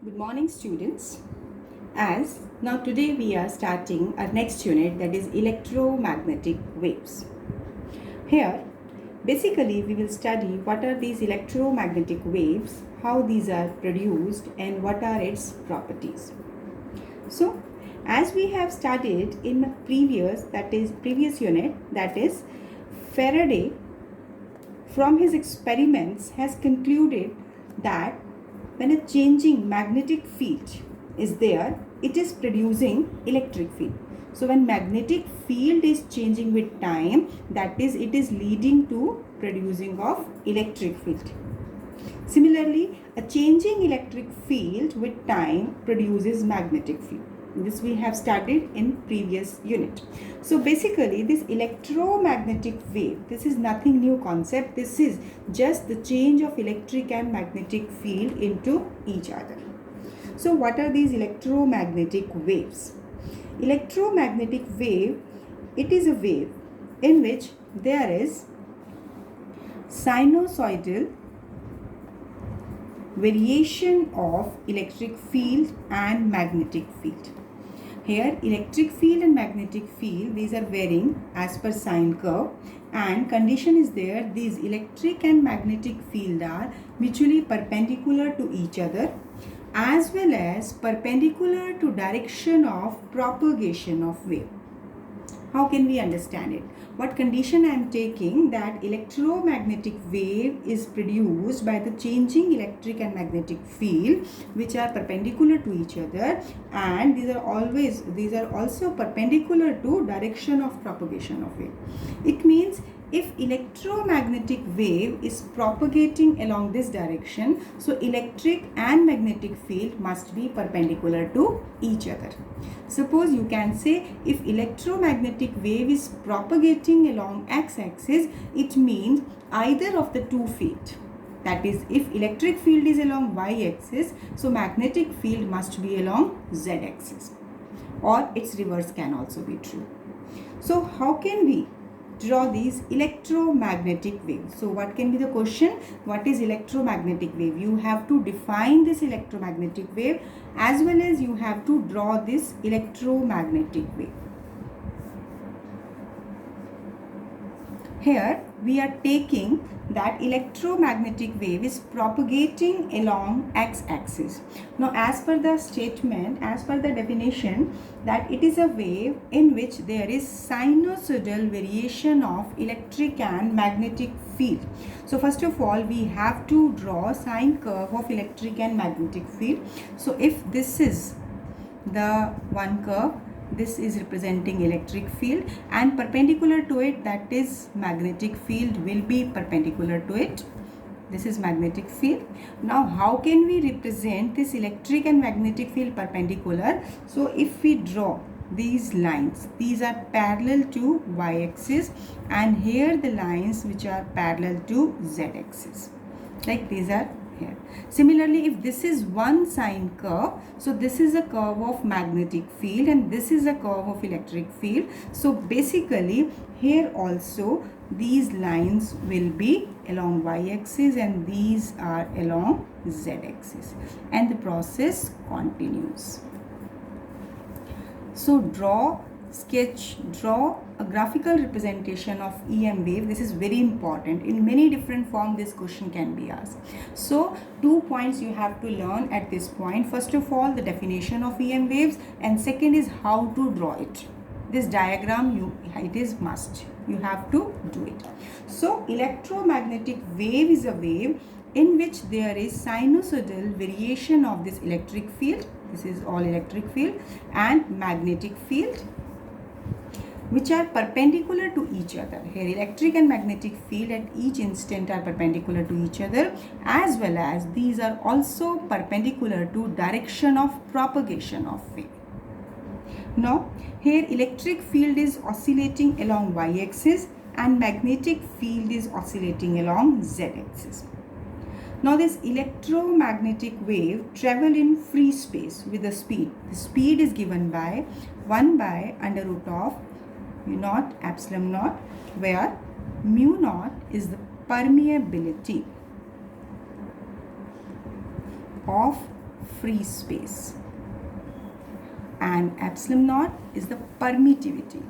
Good morning, students. As now today we are starting our next unit, that is electromagnetic waves. Here basically we will study what are these electromagnetic waves, how these are produced and what are its properties. So as we have studied in previous unit, that is Faraday from his experiments has concluded that when a changing magnetic field is there, it is producing electric field. So when magnetic field is changing with time, that is, it is leading to producing of electric field. Similarly, a changing electric field with time produces magnetic field. This we have studied in previous unit. So basically this electromagnetic wave, this is nothing new concept. This is just the change of electric and magnetic field into each other. So what are these electromagnetic waves? Electromagnetic wave, it is a wave in which there is sinusoidal variation of electric field and magnetic field. Here electric field and magnetic field, these are varying as per sine curve, and condition is there, these electric and magnetic field are mutually perpendicular to each other as well as perpendicular to direction of propagation of wave. How can we understand it? What condition I am taking, that electromagnetic wave is produced by the changing electric and magnetic field which are perpendicular to each other, and these are also perpendicular to direction of propagation of wave. It means if electromagnetic wave is propagating along this direction, so electric and magnetic field must be perpendicular to each other. Suppose you can say if electromagnetic wave is propagating along x-axis, it means either of the two field. That is, if electric field is along y-axis, so magnetic field must be along z-axis, or its reverse can also be true. So how can we draw these electromagnetic waves? So what can be the question? What is electromagnetic wave? You have to define this electromagnetic wave as well as you have to draw this electromagnetic wave. Here we are taking that electromagnetic wave is propagating along x-axis. Now as per the statement, as per the definition, that it is a wave in which there is sinusoidal variation of electric and magnetic field. So first of all we have to draw sine curve of electric and magnetic field. So if this is the one curve, this is representing electric field, and perpendicular to it, that is magnetic field, will be perpendicular to it. This is magnetic field. Now how can we represent this electric and magnetic field perpendicular? So if we draw these lines, these are parallel to y-axis, and here the lines which are parallel to z-axis, like these are here. Similarly, if this is one sine curve, so this is a curve of magnetic field and this is a curve of electric field. So basically here also these lines will be along y-axis and these are along z-axis, and the process continues. So draw a graphical representation of EM wave. This is very important. In many different forms this question can be asked. So 2 points you have to learn at this point. First of all, the definition of EM waves, and second is how to draw it. This diagram, it is must. You have to do it. So electromagnetic wave is a wave in which there is sinusoidal variation of this electric field. This is all electric field and magnetic field, which are perpendicular to each other. Here electric and magnetic field at each instant are perpendicular to each other, as well as these are also perpendicular to direction of propagation of wave. Now here electric field is oscillating along y-axis and magnetic field is oscillating along z-axis. Now this electromagnetic wave travel in free space with a speed. The speed is given by 1 by under root of mu naught epsilon naught, where mu naught is the permeability of free space, and epsilon naught is the permittivity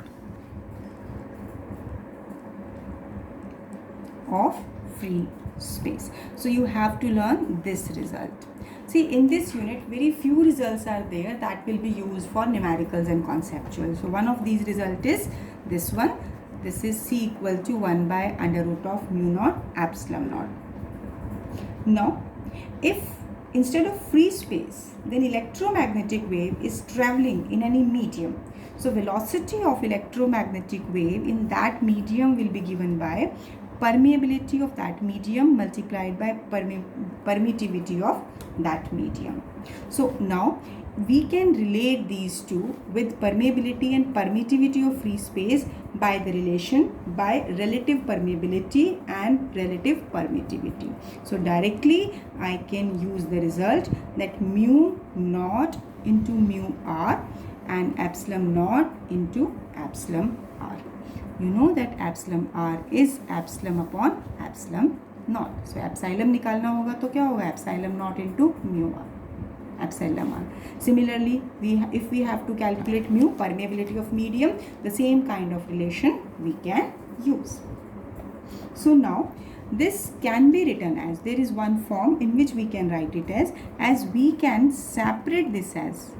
of free space. So you have to learn this result. See, in this unit, very few results are there that will be used for numericals and conceptual. So one of these results is this one. This is C equal to 1 by under root of mu naught epsilon naught. Now, if instead of free space, then electromagnetic wave is traveling in any medium. So velocity of electromagnetic wave in that medium will be given by permeability of that medium multiplied by permittivity of that medium. So now we can relate these two with permeability and permittivity of free space by the relation by relative permeability and relative permittivity. So directly I can use the result that mu naught into mu r and epsilon naught into epsilon r. You know that epsilon r is epsilon upon epsilon naught. So epsilon निकालना होगा तो क्या होगा? Epsilon naught into mu r. Epsilon r. Similarly, if we have to calculate mu, permeability of medium, the same kind of relation we can use. So now this can be written as, there is one form in which we can write it as we can separate this as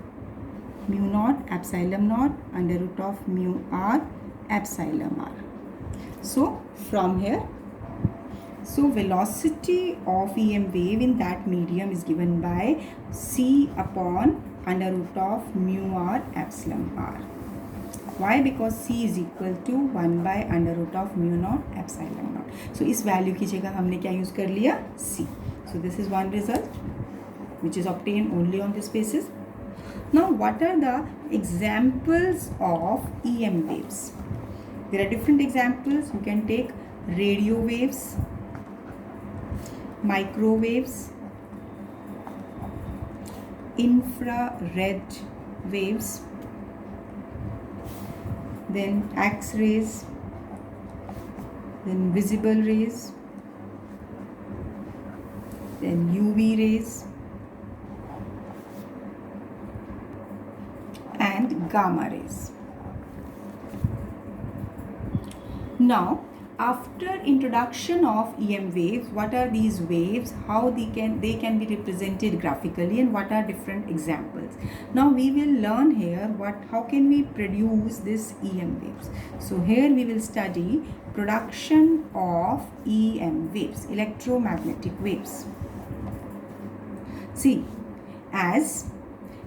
mu naught epsilon naught under root of mu r epsilon r. So from here, so velocity of EM wave in that medium is given by C upon under root of mu r epsilon r. Why? Because C is equal to 1 by under root of mu naught epsilon naught. So इस value की जगह हमने क्या use कर लिया? C. So this is one result which is obtained only on this basis. Now what are the examples of EM waves? There are different examples. You can take radio waves, microwaves, infrared waves, then X-rays, then visible rays, then UV rays, and gamma rays. Now, after introduction of EM waves, what are these waves, how they can be represented graphically, and what are different examples. Now we will learn here how can we produce this EM waves. So here we will study production of EM waves, electromagnetic waves. See, as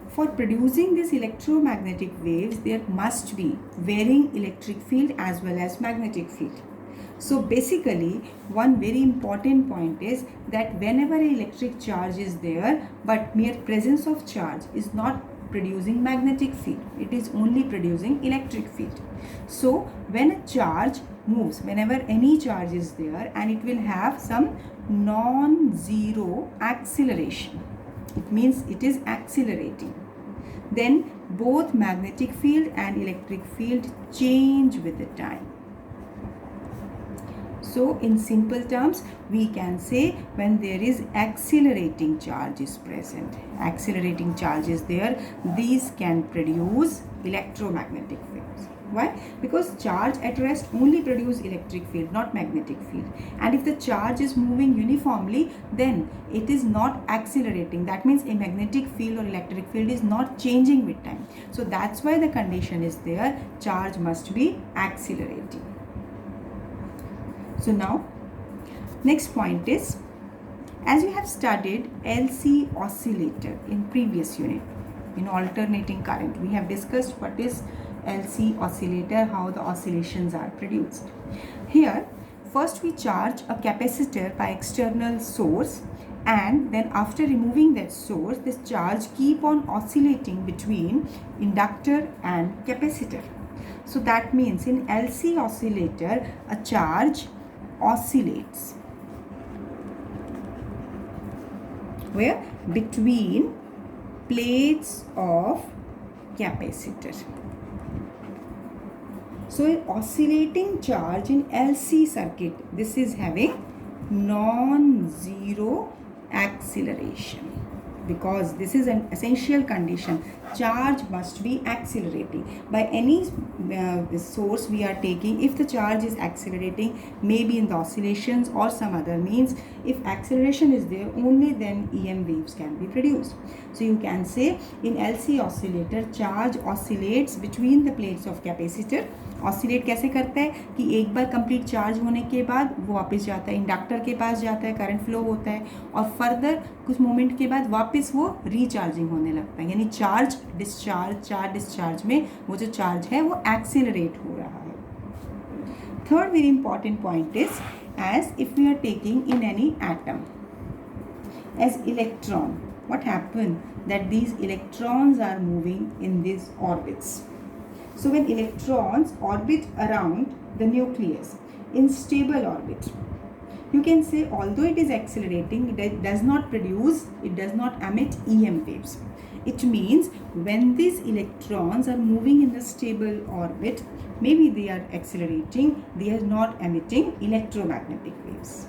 for producing these electromagnetic waves, there must be varying electric field as well as magnetic field. So basically, one very important point is that whenever an electric charge is there, but mere presence of charge is not producing magnetic field, it is only producing electric field. So when a charge moves, whenever any charge is there, and it will have some non-zero acceleration, it means it is accelerating, then both magnetic field and electric field change with the time. So in simple terms, we can say when there is accelerating charge is present, accelerating charge is there, these can produce electromagnetic waves. Why? Because charge at rest only produce electric field, not magnetic field. And if the charge is moving uniformly, then it is not accelerating. That means a magnetic field or electric field is not changing with time. So that's why the condition is there, charge must be accelerating. So now, next point is, as we have studied LC oscillator in previous unit, in alternating current, we have discussed what is LC oscillator, how the oscillations are produced. Here, first we charge a capacitor by external source, and then after removing that source, this charge keep on oscillating between inductor and capacitor. So that means in LC oscillator, a charge oscillates where between plates of capacitor. So an oscillating charge in LC circuit, this is having non-zero acceleration. because this is an essential condition. Charge must be accelerating. By any source we are taking, if the charge is accelerating, maybe in the oscillations or some other means, if acceleration is there, only then EM waves can be produced. So you can say in LC oscillator, charge oscillates between the plates of capacitor. Oscillate कैसे करता है कि एक बार complete charge होने के बाद वो वापस जाता है, इंडक्टर के पास जाता है, करंट फ्लो होता है और फर्दर कुछ मोमेंट के बाद वापस वो रिचार्जिंग होने लगता है, यानी चार्ज डिस्चार्ज में वो जो चार्ज है वो एक्सेलरेट हो रहा है. Third very important point is as if we are taking in any atom as electron, what happened that these electrons are moving in these orbits. So when electrons orbit around the nucleus in stable orbit, you can say although it is accelerating, it does not emit EM waves. It means when these electrons are moving in the stable orbit, maybe they are accelerating, they are not emitting electromagnetic waves.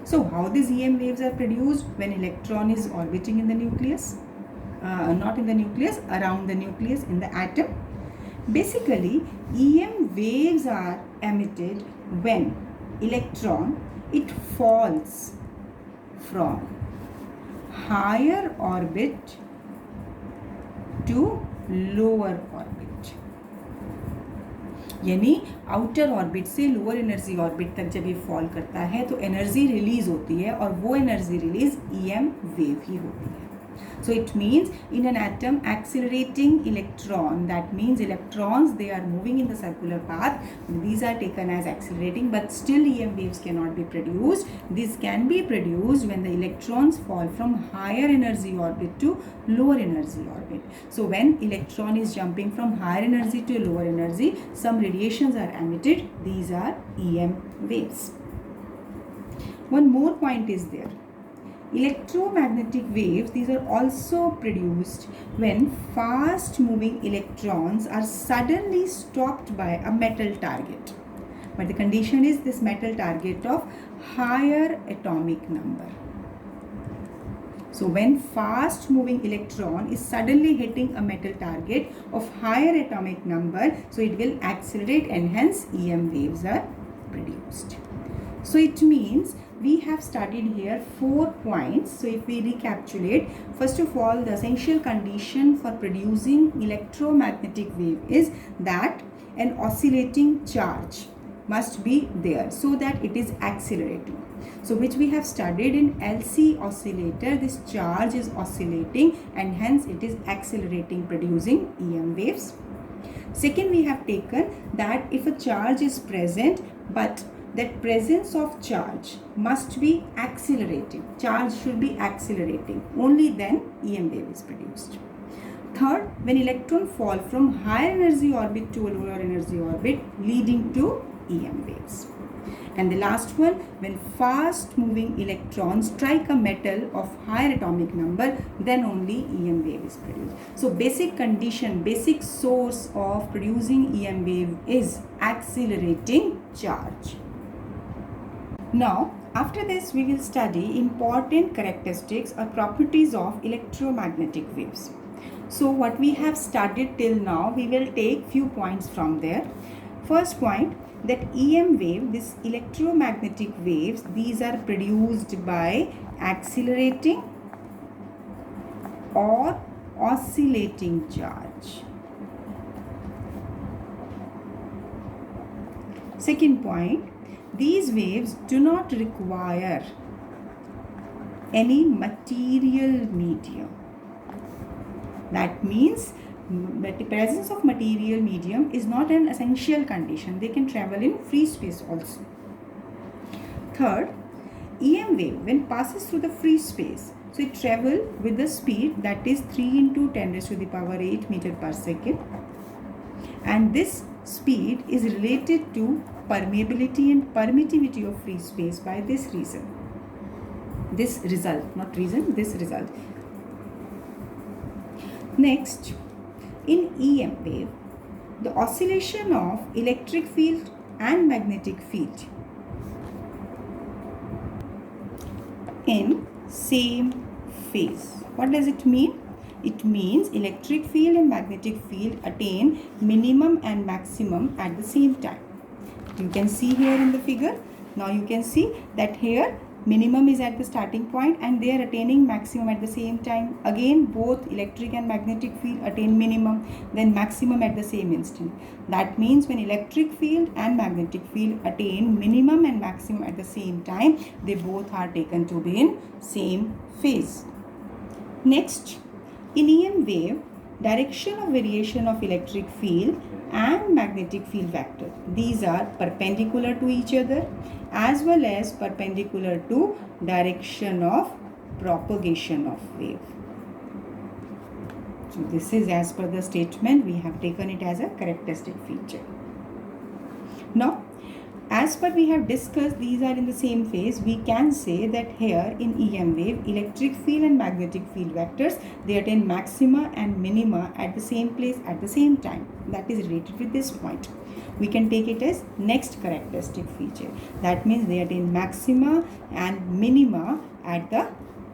So how these EM waves are produced when electron is orbiting in the nucleus? Not in the nucleus, around the nucleus in the atom. Basically, EM waves are emitted when electron, it falls from higher orbit to lower orbit. यानी outer orbit से lower energy orbit तक जब ये fall करता है तो energy release होती है और वो एनर्जी रिलीज EM वेव ही होती है. So it means in an atom accelerating electron, that means electrons, they are moving in the circular path. These are taken as accelerating, but still EM waves cannot be produced. This can be produced when the electrons fall from higher energy orbit to lower energy orbit. So when electron is jumping from higher energy to lower energy, some radiations are emitted. These are EM waves. One more point is there. Electromagnetic waves, these are also produced when fast moving electrons are suddenly stopped by a metal target. But the condition is this metal target of higher atomic number. So when fast moving electron is suddenly hitting a metal target of higher atomic number, so it will accelerate and hence EM waves are produced. So it means we have studied here 4 points. So if we recapitulate, first of all, the essential condition for producing electromagnetic wave is that an oscillating charge must be there so that it is accelerating. So which we have studied in LC oscillator, this charge is oscillating and hence it is accelerating, producing EM waves. Second, we have taken that if a charge is present, but that presence of charge must be accelerating. Charge should be accelerating. Only then EM wave is produced. Third, when electron fall from higher energy orbit to a lower energy orbit, leading to EM waves. And the last one, when fast moving electrons strike a metal of higher atomic number, then only EM wave is produced. So basic condition, basic source of producing EM wave is accelerating charge. Now, after this, we will study important characteristics or properties of electromagnetic waves. So, what we have studied till now, we will take few points from there. First point, that EM wave, this electromagnetic waves, these are produced by accelerating or oscillating charge. Second point, these waves do not require any material medium. That means the presence of material medium is not an essential condition. They can travel in free space also. Third, EM wave when passes through the free space, so it travels with the speed that is 3 into 10 raised to the power 8 meter per second. And this speed is related to permeability and permittivity of free space by this reason. This result, not reason, this result. Next, in EM wave, the oscillation of electric field and magnetic field in same phase. What does it mean? It means electric field and magnetic field attain minimum and maximum at the same time. You can see here in the figure. Now you can see that here minimum is at the starting point and they are attaining maximum at the same time. Again, both electric and magnetic field attain minimum, then maximum at the same instant. That means when electric field and magnetic field attain minimum and maximum at the same time, they both are taken to be in same phase. Next, in EM wave, direction of variation of electric field and magnetic field vector, these are perpendicular to each other as well as perpendicular to direction of propagation of wave. So this is as per the statement, we have taken it as a characteristic feature. Now, as per we have discussed, these are in the same phase. We can say that here in EM wave, electric field and magnetic field vectors, they attain maxima and minima at the same place at the same time. That is related with this point. We can take it as next characteristic feature. That means they attain maxima and minima at the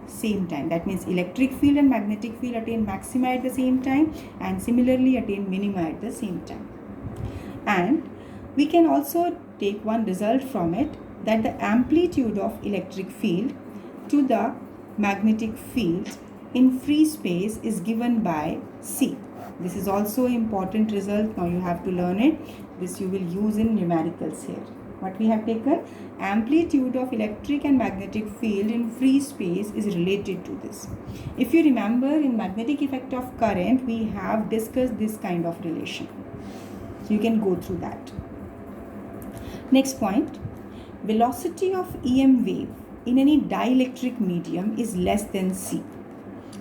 same time. That means electric field and magnetic field attain maxima at the same time and similarly attain minima at the same time. And we can also take one result from it, that the amplitude of electric field to the magnetic field in free space is given by C. This is also an important result. Now you have to learn it. This you will use in numericals here. What we have taken? Amplitude of electric and magnetic field in free space is related to this. If you remember, in magnetic effect of current, we have discussed this kind of relation. So you can go through that. Next point, velocity of EM wave in any dielectric medium is less than c.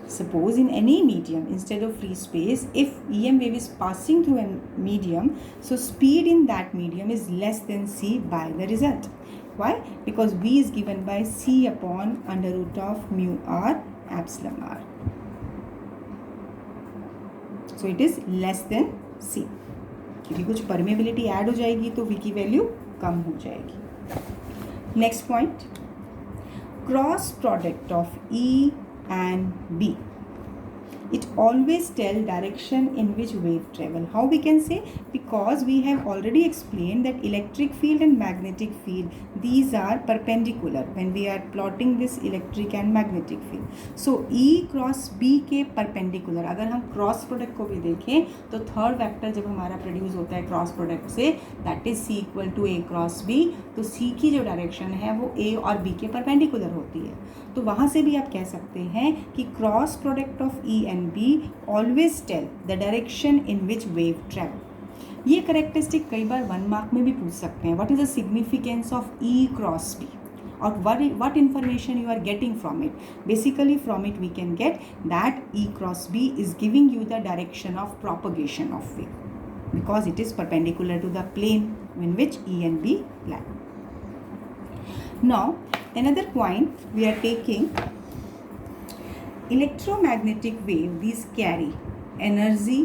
Suppose in any medium, instead of free space, if EM wave is passing through a medium, so speed in that medium is less than c by the result. Why? Because V is given by c upon under root of mu r epsilon r. So it is less than c. क्योंकि कुछ permeability add हो जाएगी तो V की value कम हो जाएगी. Next point, cross product of E and B. It always tell direction in which wave travel. How we can say? Because we have already explained that electric field and magnetic field, these are perpendicular when we are plotting this electric and magnetic field. So E cross B के perpendicular, अगर हम cross product को भी देखें तो third vector जब हमारा produce होता है क्रॉस प्रोडक्ट से, that is C equal to A cross B, तो C की जो डायरेक्शन है वो A और B के परपेंडिकुलर होती है. तो वहाँ से भी आप कह सकते हैं कि cross product of E and B always tell the direction in which wave travel. ये करेक्टरिस्टिक कई बार 1 मार्क में भी पूछ सकते हैं. What is the significance of E cross B? Or what information you are getting from it? Basically from it we can get that E cross B is giving you the direction of propagation of wave because it is perpendicular to the plane in which E and B lie. Now another point we are taking, electromagnetic wave, these carry energy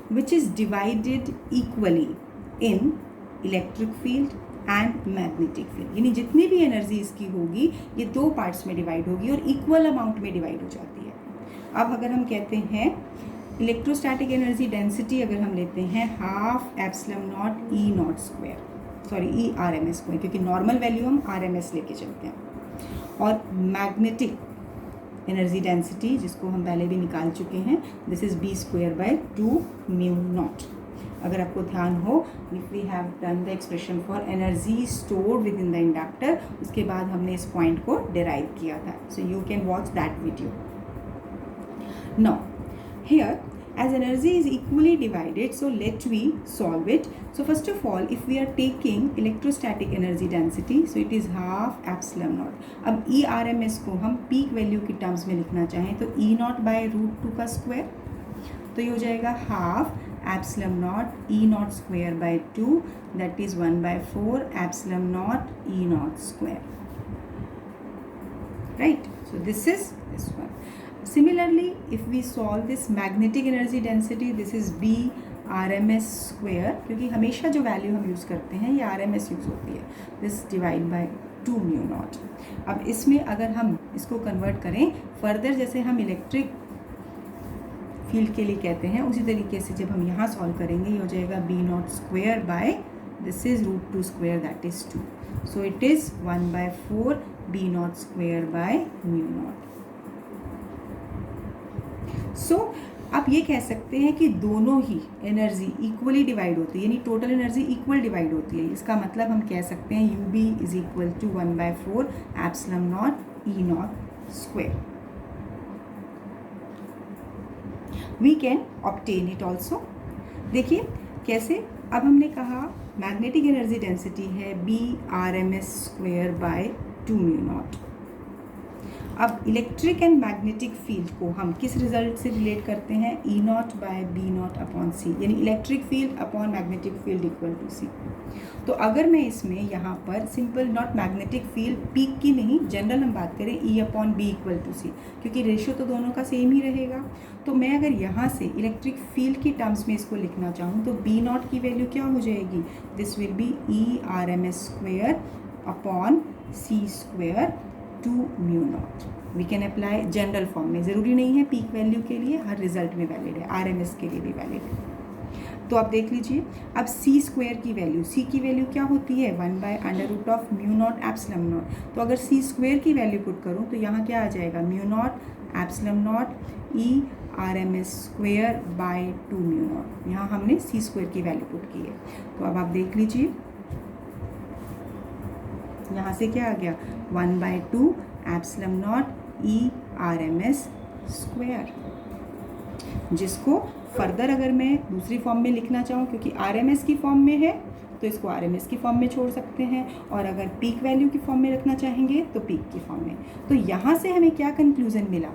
which is divided equally in electric field and magnetic field. यानी जितनी भी energy इसकी होगी ये 2 parts में divide होगी और equal amount में डिवाइड हो जाती है. अब अगर हम कहते हैं इलेक्ट्रोस्टैटिक एनर्जी डेंसिटी अगर हम लेते हैं half epsilon not E not square, sorry E R M S square, क्योंकि नॉर्मल वैल्यू हम आर एम एस लेके चलते हैं, और मैग्नेटिक एनर्जी डेंसिटी जिसको हम पहले भी निकाल चुके हैं, this is B square by 2 mu not. अगर आपको ध्यान हो, if we have done the expression for energy stored within the inductor, उसके बाद हमने इस पॉइंट को डिराइव किया था. So you can watch that video. Now here as energy is equally divided, so let we solve it. So first of all, if we are taking electrostatic energy density, so it is half epsilon naught. अब E R M S को हम peak value की terms में लिखना चाहें तो E not by root 2 का square, तो ये हो जाएगा half epsilon not E not square by 2, that is 1/4 epsilon not E not square. Right, so this is this one. Similarly, if we solve this magnetic energy density, this is B RMS square, क्योंकि हमेशा जो value हम use करते हैं ये RMS use होती है, this divide by 2 mu not. अब इसमें अगर हम इसको कन्वर्ट करें फर्दर, जैसे हम इलेक्ट्रिक फील्ड के लिए कहते हैं, उसी तरीके से जब हम यहाँ सॉल्व करेंगे ये हो जाएगा B not square by this is √2 square that is 2. So it is 1/4 B not square by mu not. सो आप ये कह सकते हैं कि दोनों ही एनर्जी इक्वली डिवाइड होती है, यानी टोटल एनर्जी इक्वल डिवाइड होती है. इसका मतलब हम कह सकते हैं U B is equal to 1/4 epsilon not E not square. We can obtain it also. देखिए कैसे. अब हमने कहा मैग्नेटिक एनर्जी डेंसिटी है B R M S square by 2 mu not. अब इलेक्ट्रिक एंड मैग्नेटिक फील्ड को हम किस रिजल्ट से रिलेट करते हैं? E not by B not upon C, यानी electric field upon magnetic field equal to C. तो अगर मैं इसमें यहाँ पर simple not magnetic field peak की नहीं, जनरल हम बात करें E upon B equal to C, क्योंकि रेशियो तो दोनों का सेम ही रहेगा. तो मैं अगर यहाँ से इलेक्ट्रिक फील्ड की टर्म्स में इसको लिखना चाहूँ तो बी नॉट की वैल्यू क्या हो जाएगी? This will be E R M S square upon C square 2 mu not. We can apply general form में, ज़रूरी नहीं है पीक वैल्यू के लिए, हर रिजल्ट में वैलिड है, आरएमएस के लिए भी वैलिड है. तो आप देख लीजिए. अब सी स्क्वेयर की वैल्यू, सी की वैल्यू क्या होती है? 1/√ऑफ म्यू नॉट एप्सिलॉन नॉट. तो अगर सी स्क्वेयर की वैल्यू पुट करूँ तो यहाँ क्या आ जाएगा? Mu not epsilon not E R M S square by 2 mu not. यहाँ हमने सी स्क्वेयर की वैल्यू पुट की है. तो अब आप देख लीजिए यहाँ से क्या आ गया? 1/2 epsilon not E R M S square, जिसको फर्दर अगर मैं दूसरी फॉर्म में लिखना चाहूँ, क्योंकि आर एम एस की फॉर्म में है तो इसको आर एम एस की फॉर्म में छोड़ सकते हैं, और अगर पीक वैल्यू की फॉर्म में रखना चाहेंगे तो पीक की फॉर्म में. तो यहाँ से हमें क्या कंक्लूजन मिला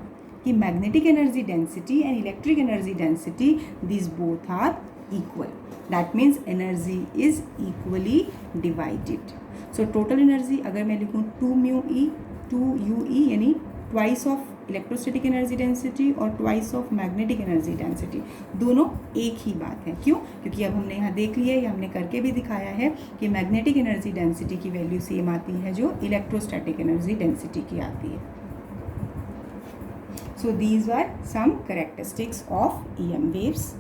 कि magnetic energy density and electric energy density this both are equal. That means energy is equally divided. So total energy अगर मैं लिखूँ 2 म्यू ई 2 यू ई, यानी twice of electrostatic energy density और twice of magnetic energy density, दोनों एक ही बात है. क्यों? क्योंकि अब हमने यहाँ देख लिया है, या हमने करके भी दिखाया है कि मैग्नेटिक एनर्जी डेंसिटी की वैल्यू सेम आती है जो इलेक्ट्रोस्टैटिक एनर्जी डेंसिटी की आती है. So these are some characteristics of EM waves.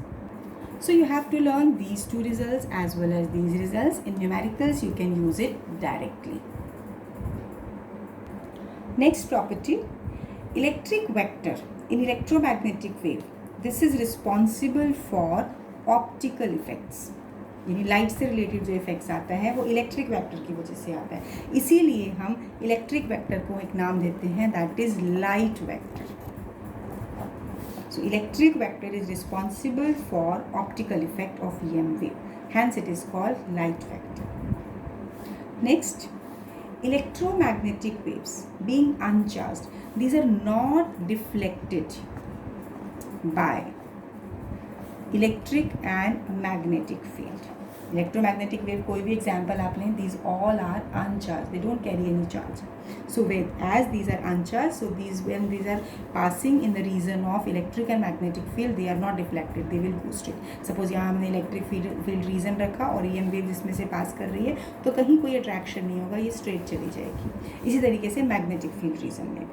So you have to learn these two results as well as these results. In numericals you can use it directly. Next property, electric vector in electromagnetic wave. This is responsible for optical effects. यानी light से related जो effects आता है वो electric vector की वजह से आता है. इसीलिए हम इलेक्ट्रिक वेक्टर को एक नाम देते हैं, that is light vector. So electric vector is responsible for optical effect of EM wave. Hence it is called light vector. Next, electromagnetic waves being uncharged, these are not deflected by electric and magnetic field. Electromagnetic wave कोई भी example आप लें, these all are uncharged, they don't carry any charge. So as these are uncharged, so when these are passing in the region of electric and magnetic field, they are not deflected, they will go straight. Suppose यहाँ हमने electric field region रखा और EM wave जिसमें से पास कर रही है, तो कहीं कोई attraction नहीं होगा, ये straight चली जाएगी. इसी तरीके से magnetic field region में.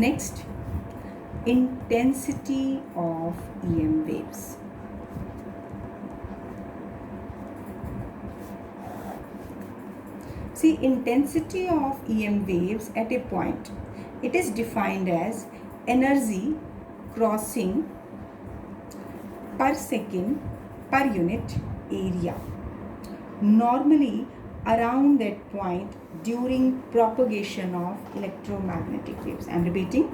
Next, intensity of EM waves. See, intensity of EM waves at a point, it is defined as energy crossing per second per unit area, normally around that point during propagation of electromagnetic waves. I am repeating,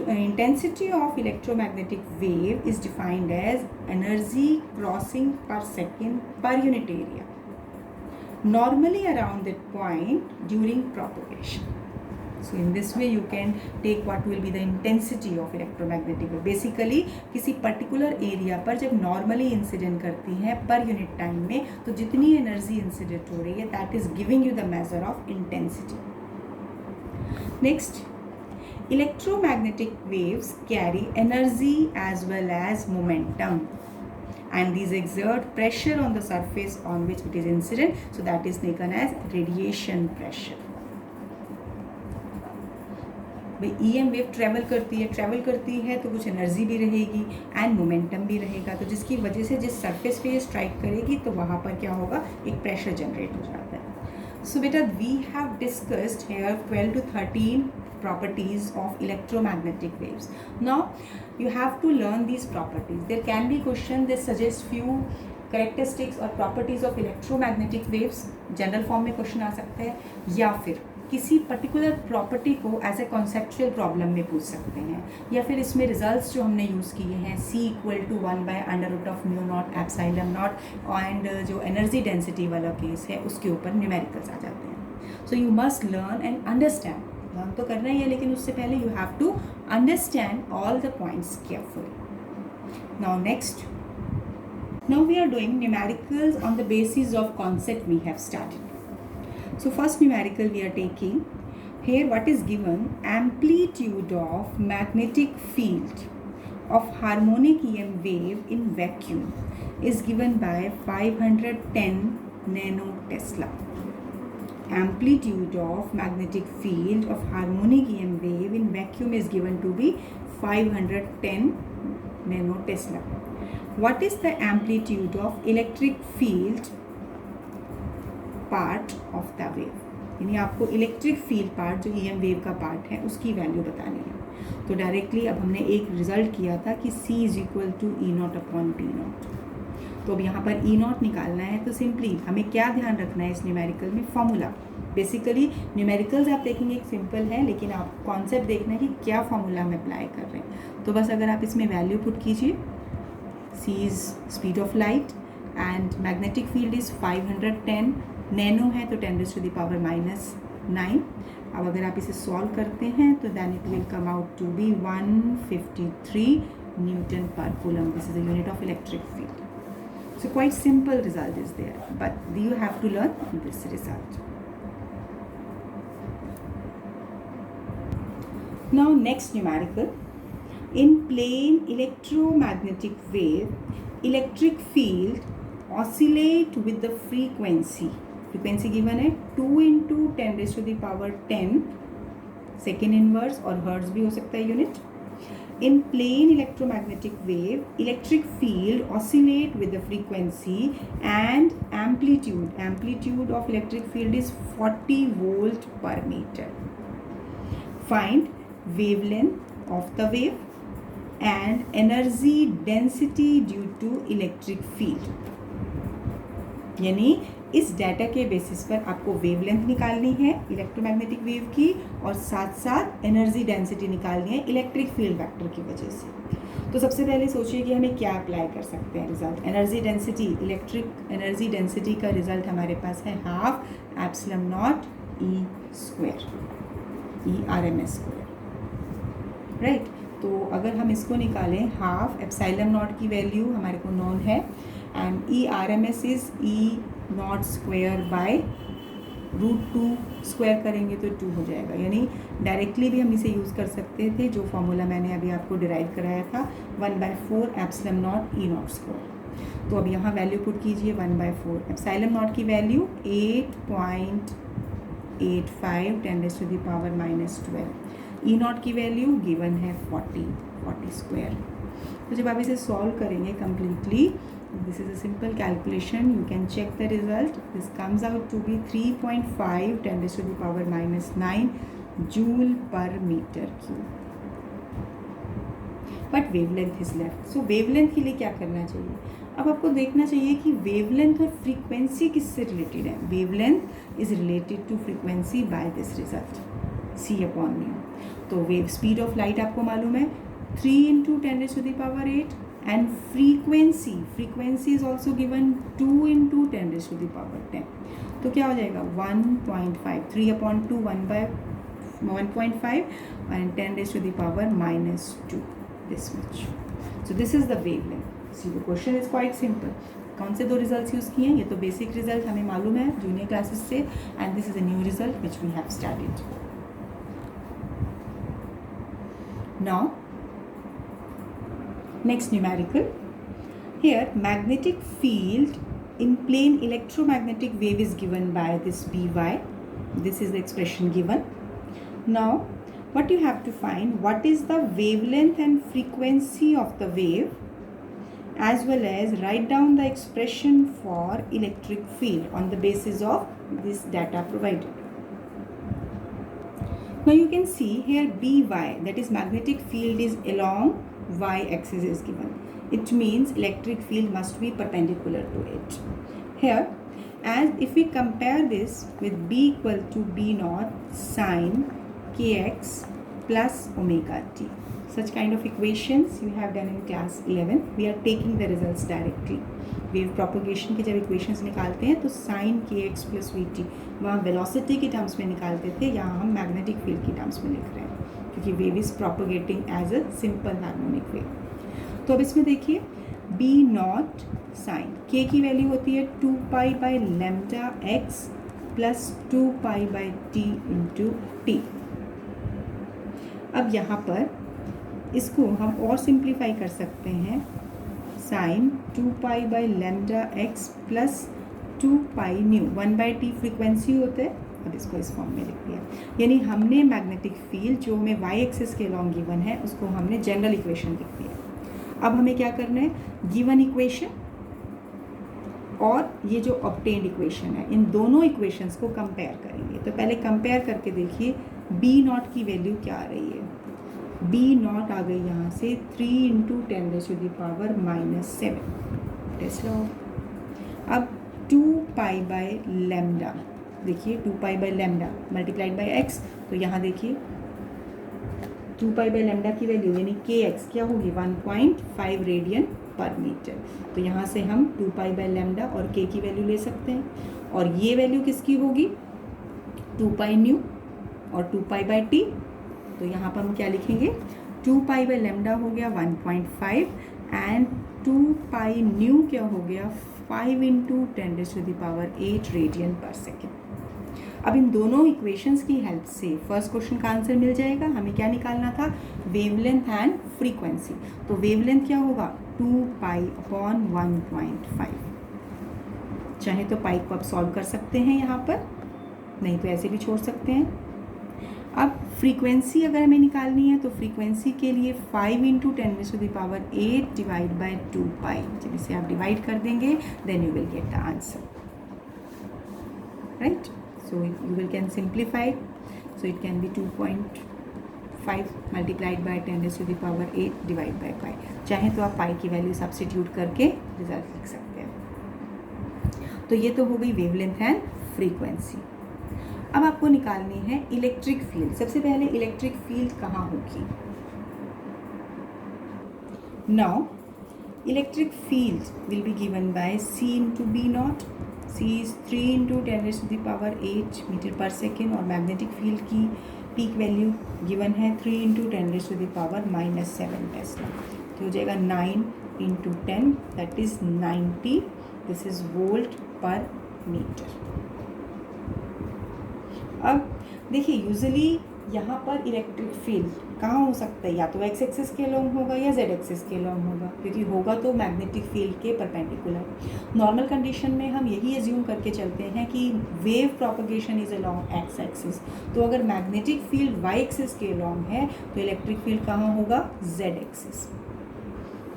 intensity of electromagnetic wave is defined as energy crossing per second per unit area, normally around that point during propagation. So in this way you can take what will be the intensity of electromagnetic wave. Basically किसी particular area पर जब normally incident करती हैं per unit time में, तो जितनी energy incident हो रही है, that is giving you the measure of intensity. Next, electromagnetic waves carry energy as well as momentum, and these exert pressure on the surface on which it is incident, so that is taken as radiation pressure. भाई EM wave travel करती है तो कुछ energy भी रहेगी and momentum भी रहेगा, तो जिसकी वजह से जिस सरफेस पे ये स्ट्राइक करेगी तो वहाँ पर क्या होगा, एक प्रेशर जनरेट हो जाता है. So beta, we have discussed here 12 to 13 properties of electromagnetic waves. Now you have to learn these properties. There can be question that suggest few characteristics or properties of electromagnetic waves. General form में question आ सकता है, या फिर किसी particular property को as a conceptual problem में पूछ सकते हैं, या फिर इसमें रिजल्ट्स जो हमने यूज़ किए हैं C=1/√μ0ε0 एंड जो एनर्जी डेंसिटी वाला केस है उसके ऊपर न्यूमेरिकल्स आ जाते हैं. So you must learn and understand. Learn तो करना ही है, लेकिन उससे पहले you have to understand all the points carefully. Now next, now we are doing numericals on the basis of concept we have started. So first numerical we are taking here, what is given, amplitude of magnetic field of harmonic EM wave in vacuum is given by 510 nanotesla. Amplitude of magnetic field of harmonic EM wave in vacuum is given to be 510 nanotesla. What is the amplitude of electric field part of the wave? यानी आपको electric field part जो EM wave का part है उसकी value बतानी है. तो directly अब हमने एक रिजल्ट किया था कि C=E0/P0. तो अब यहाँ पर E0 निकालना है, तो सिंपली हमें क्या ध्यान रखना है इस न्यूमेरिकल में, फॉर्मूला. बेसिकली न्यूमेरिकल्स आप देखेंगे एक सिंपल है, लेकिन आप कॉन्सेप्ट देखना है कि क्या फॉर्मूला हम अप्लाई कर रहे हैं. तो बस अगर आप इसमें वैल्यू पुट कीजिए, C is speed of light and magnetic field is 510 nano है तो 10⁻⁻⁹. अब अगर आप इसे सॉल्व करते हैं तो then it will come out to be 153 Newton per Coulomb. This is the unit of electric field. So quite simple result is there, but you have to learn this result. Now next numerical. In plane electromagnetic wave, electric field oscillate with the frequency given है 2 × 10⁻10 second inverse, और hertz भी हो सकता है unit. In plane electromagnetic wave, electric field oscillate with the frequency and amplitude of electric field is 40 volt per meter. Find wavelength of the wave and energy density due to electric field. यानी इस data के basis पर आपको wavelength निकालनी है electromagnetic wave की, और साथ साथ एनर्जी डेंसिटी निकालनी है इलेक्ट्रिक फील्ड वेक्टर की वजह से. तो सबसे पहले सोचिए कि हमें क्या अप्लाई कर सकते हैं result. Energy density, electric energy density का रिजल्ट हमारे पास है 12ε0 E², E⁻², राइट. तो अगर हम इसको निकालें, 12ε0 की वैल्यू हमारे को नोन है and E⁻MS is E⁻² √2 square करेंगे तो 2 हो जाएगा. यानी डायरेक्टली भी हम इसे यूज़ कर सकते थे, जो फॉर्मूला मैंने अभी आपको डिराइव कराया था 1/4ε0 E⁻². तो अब यहाँ वैल्यू पुट कीजिए, 1/4 ε0 की वैल्यू 8.85 10⁻⁻12. E0 की वैल्यू गिवन है 40². तो जब आप इसे सॉल्व करेंगे completely, this is a simple calculation, you can check the result. This comes out to be 3.5 10⁻⁻9 joule per metre cube. But wavelength is left. So wavelength के लिए क्या करना चाहिए, अब आपको देखना चाहिए कि वेवलेंथ और फ्रीक्वेंसी किससे रिलेटेड है. Wavelength is related to frequency by this result C/μ. तो वेव स्पीड ऑफ लाइट आपको मालूम है 3 × 10⁸ and frequency is also given 2 × 10⁻10. तो क्या हो जाएगा 1.5, 3/2 1/1.5 and 10⁻⁻2 this much. So this is the wavelength. See, the question is quite simple. कौन से दो रिजल्ट्स यूज़ किए हैं, ये तो बेसिक रिजल्ट हमें मालूम है जूनियर क्लासेस से, and this is a new result which we have studied. Now, next numerical. Here, magnetic field in plane electromagnetic wave is given by this By. This is the expression given. Now, what you have to find, what is the wavelength and frequency of the wave, as well as write down the expression for electric field on the basis of this data provided. Now you can see here By, that is magnetic field, is along y axis is given. It means electric field must be perpendicular to it. Here, as if we compare this with B equal to B naught sine kx plus omega t. Such kind of equations you have done in class 11. We are taking the results directly. Wave propagation के जब equations निकालते हैं तो sign के x plus we T वहाँ velocity के terms में निकालते थे, यहाँ हम मैग्नेटिक फील्ड की टर्म्स में लिख रहे हैं क्योंकि wave is propagating as a simple harmonic wave. तो अब इसमें देखिए बी नॉट साइन के की वैल्यू होती है 2 pi by lambda x plus 2 pi by t into T. अब यहाँ पर इसको हम और सिंप्लीफाई कर सकते हैं, sine 2 pi by lambda x plus 2 pi nu 1 by t frequency होते हैं. अब इसको इस फॉर्म में लिख दिया, यानी हमने मैग्नेटिक फील्ड जो हमें वाई एक्सिस के अलॉन्ग गिवन है उसको हमने जनरल इक्वेशन लिख दिया. अब हमें क्या करना है, गिवन इक्वेशन और ये जो ऑब्टेन्ड इक्वेशन है इन दोनों इक्वेशंस को कंपेयर करेंगे. तो पहले कंपेयर करके देखिए बी नॉट की वैल्यू क्या आ रही है. बी नॉट आ गई यहाँ से 3 इंटू 10⁻⁻⁷. टेस्ट लो. अब 2 पाई बाई लेम्डा, देखिए 2 pi by lambda multiplied by x, तो यहाँ देखिए 2 पाई बाई लेम्डा की वैल्यू यानी के एक्स क्या होगी 1.5 रेडियन पर मीटर. तो यहाँ से हम 2 पाई बाई लेम्डा और के की वैल्यू ले सकते हैं. और ये वैल्यू किसकी होगी 2 पाई न्यू और 2 पाई बाई टी. तो यहाँ पर हम क्या लिखेंगे 2 पाई बाई लेम्डा हो गया 1.5 एंड 2 पाई न्यू क्या हो गया 5 इंटू 10⁸ रेडियन पर सेकेंड. अब इन दोनों इक्वेशंस की हेल्प से फर्स्ट क्वेश्चन का आंसर मिल जाएगा. हमें क्या निकालना था, वेवलेंथ एंड फ्रीक्वेंसी. तो वेवलेंथ क्या होगा 2 पाई अपॉन 1.5. चाहे तो पाई को आप सॉल्व कर सकते हैं यहाँ पर, नहीं तो ऐसे भी छोड़ सकते हैं. अब फ्रीक्वेंसी अगर हमें निकालनी है तो फ्रीक्वेंसी के लिए 5 इंटू 10⁸ डिवाइड बाई 2 पाई. जब इसे आप डिवाइड कर देंगे then you will get the answer, right. So you will can simplify. So it can be 2.5 multiplied by 10⁸ divide by pi. चाहे तो आप पाई की वैल्यू सब्स्टिट्यूट करके रिजल्ट लिख सकते हैं. तो ये तो हो गई वेवलेंथ एंड फ्रीक्वेंसी. अब आपको निकालनी है इलेक्ट्रिक फील्ड. सबसे पहले इलेक्ट्रिक फील्ड कहाँ होगी. Now electric field will be given by C into B not. C is 3 into 10⁸ metre per second और मैग्नेटिक फील्ड की पीक वैल्यू गिवन है 3 इंटू 10⁻⁷ टेस्ला. तो हो जाएगा 9 into 10 that is 90. This is volt per metre. अब देखिए usually यहाँ पर इलेक्ट्रिक फील्ड कहाँ हो सकता है, या तो एक्स एक्सिस के अलॉन्ग होगा या जेड एक्सिस के अलॉन्ग होगा, क्योंकि होगा तो मैग्नेटिक फील्ड के परपेंडिकुलर. नॉर्मल कंडीशन में हम यही एज्यूम करके चलते हैं कि wave propagation is along x axis. तो अगर मैग्नेटिक फील्ड वाई एक्सिस के अलॉन्ग है तो इलेक्ट्रिक फील्ड कहाँ होगा z axis.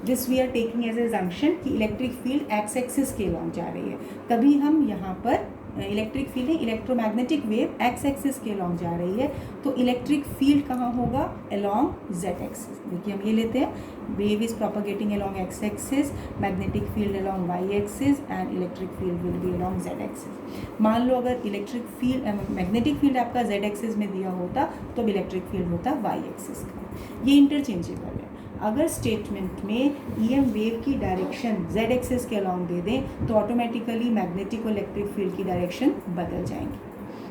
This we are taking as a junction कि इलेक्ट्रिक फील्ड एक्स एक्सिस के अलॉन्ग जा रही है, तभी हम यहाँ पर इलेक्ट्रिक फील्ड है इलेक्ट्रोमैग्नेटिक वेव एक्स एक्सिस के अलॉन्ग जा रही है. तो इलेक्ट्रिक फील्ड कहाँ होगा अलॉन्ग जेड एक्सिस. देखिए हम ये लेते हैं wave is propagating along x axis, magnetic field along y axis and electric field will be along z axis. मान लो अगर इलेक्ट्रिक फील्ड मैग्नेटिक फील्ड आपका जेड एक्सिस में दिया होता तो इलेक्ट्रिक फील्ड होता वाई एक्सिस का. ये इंटरचेंजेबल है. अगर स्टेटमेंट में EM वेव की डायरेक्शन z एक्सिस के अलॉन्ग दे दें तो ऑटोमेटिकली मैग्नेटिक और इलेक्ट्रिक फील्ड की डायरेक्शन बदल जाएंगी.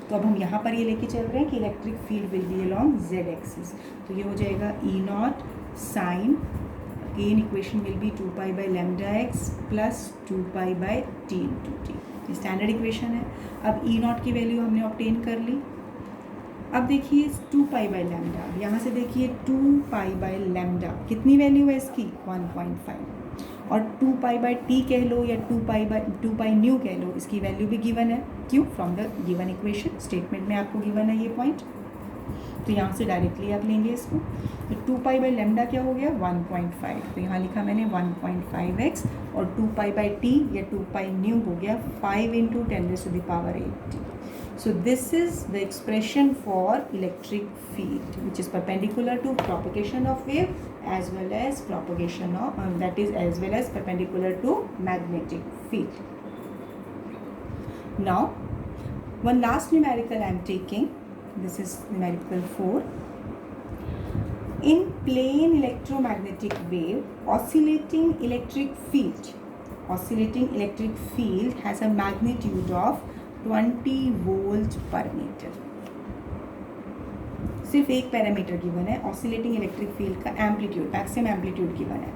तो अब हम यहाँ पर ये लेके चल रहे हैं कि electric field will be along z axis. तो ये हो जाएगा E not sine, again equation will be 2 pi by lambda x plus 2 pi by t into t. Standard equation है. अब E नॉट की वैल्यू हमने ऑब्टेन कर ली. अब देखिए 2 पाई बाई लेम्डा, यहाँ से देखिए 2 पाई बाई लेम्डा कितनी वैल्यू है इसकी 1.5 और 2 पाई बाई टी कह लो या 2 पाई न्यू कह लो, इसकी वैल्यू भी गिवन है. क्यों, from the given equation statement में आपको गिवन है ये पॉइंट. तो यहाँ से डायरेक्टली आप लेंगे इसको, तो 2 पाई बाई लेमडा क्या हो गया 1.5, तो यहाँ लिखा मैंने 1.5x, और 2 पाई बाई टी या 2 पाई न्यू हो गया 5 × 10⁸80. So this is the expression for electric field which is perpendicular to propagation of wave as well as propagation of that is as well as perpendicular to magnetic field. Now one last numerical I am taking, this is numerical 4. In plane electromagnetic wave, oscillating electric field has a magnitude of 20 volt per metre. सिर्फ एक parameter given है, oscillating electric field का amplitude, maximum amplitude given है.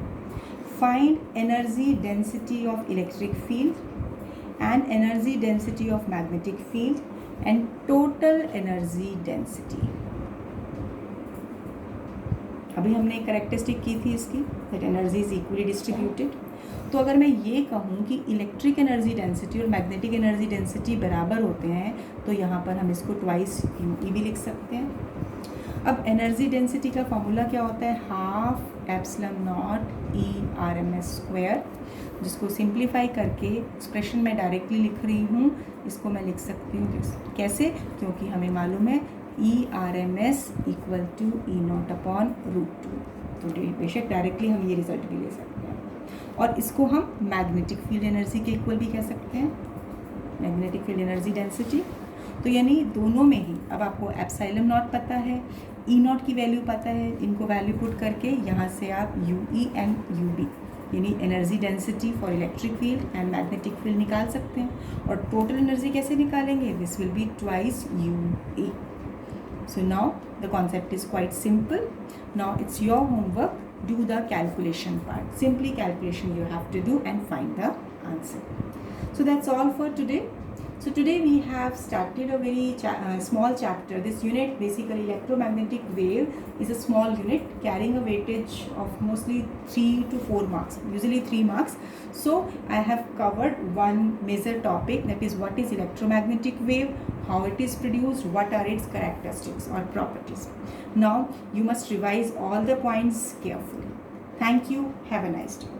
Find energy density of electric field and energy density of magnetic field and total energy density. अभी हमने एक characteristic की थी इसकी, that energy is equally distributed. तो अगर मैं ये कहूँ कि इलेक्ट्रिक एनर्जी डेंसिटी और मैग्नेटिक एनर्जी डेंसिटी बराबर होते हैं, तो यहाँ पर हम इसको ट्वाइस यूई भी लिख सकते हैं. अब एनर्जी डेंसिटी का फॉर्मूला क्या होता है, हाफ एप्सिलॉन नॉट E/RMS², जिसको सिंप्लीफाई करके एक्सप्रेशन में डायरेक्टली लिख रही हूँ. इसको मैं लिख सकती हूँ कैसे, क्योंकि हमें मालूम है E/RMS = E0/√2. तो बेशक डायरेक्टली हम ये रिजल्ट भी ले सकते हैं. और इसको हम मैग्नेटिक फील्ड एनर्जी के इक्वल भी कह सकते हैं, मैग्नेटिक फील्ड एनर्जी डेंसिटी. तो यानी दोनों में ही अब आपको एप्सिलॉन नॉट पता है, E0 की वैल्यू पता है, इनको वैल्यू पुट करके यहाँ से आप UE एंड UB यानी energy density for electric field and magnetic field निकाल सकते हैं. और टोटल एनर्जी कैसे निकालेंगे, this will be twice UE. So now the concept is quite simple. Now it's your homework. Do the calculation part. Simply calculation you have to do and find the answer. So that's all for today. So today we have started a very small chapter. This unit, basically electromagnetic wave, is a small unit carrying a weightage of mostly 3 to 4 marks, usually 3 marks. So I have covered one major topic, that is what is electromagnetic wave, how it is produced, what are its characteristics or properties. Now you must revise all the points carefully. Thank you. Have a nice day.